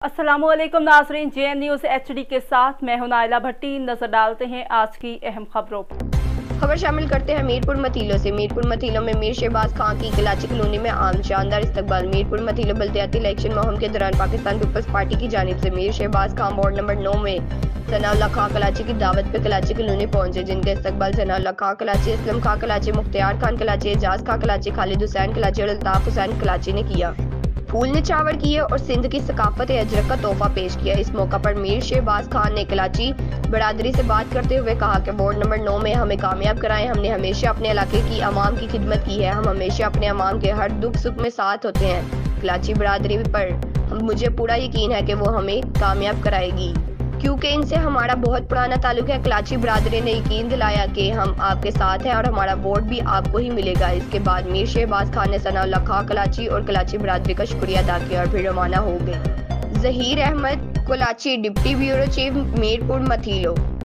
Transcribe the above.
अस्सलाम वालेकुम नाज़रीन, JN न्यूज़ HD के साथ मैं हूं नाइला भट्टी। नजर डालते हैं आज की अहम खबरों पर। खबर शामिल करते हैं मीरपुर मतीलों से। मीरपुर मतीलों में मीर शहबाज खान की कलाची कॉलोनी में आम शानदार इस्तकबाल। मीरपुर मतीलों बल्दियाती इलेक्शन मुहिम के दौरान पाकिस्तान पीपल्स पार्टी की जानिब से मीर शहबाज खान वार्ड नंबर 9 में सनाउल्लाह खान कलाची की दावत पे कलाची कॉलोनी पहुंचे, जिनका इस्तकबाल सनाउल्लाह खान कलाची, असलम खान कलाची, मुख्तियार खान कलाची, एजाज खान कलाची, खालिद हुसैन कलाची और अल्ताफ हुसैन कलाची ने किया। फूल निछावर किए और सिंध की सकाफत अजरक का तोहफा पेश किया। इस मौका पर मीर शहबाज खान ने कलाची बरादरी से बात करते हुए कहा कि वार्ड नंबर 9 में हमें कामयाब कराएं। हमने हमेशा अपने इलाके की आवाम की खिदमत की है। हम हमेशा अपने आवाम के हर दुख सुख में साथ होते हैं। कलाची बरादरी पर मुझे पूरा यकीन है कि वो हमें कामयाब कराएगी, क्योंकि इनसे हमारा बहुत पुराना ताल्लुक है। कलाची बरादरी ने यकीन दिलाया कि हम आपके साथ हैं और हमारा वोट भी आपको ही मिलेगा। इसके बाद मीर शहबाज खान ने सनाउल्लाह खान कलाची और कलाची बरादरी का शुक्रिया अदा किया और फिर रवाना हो गए। Zaheer Ahmed, Kulachi deputy bureau chief, Mirpur मथीलो।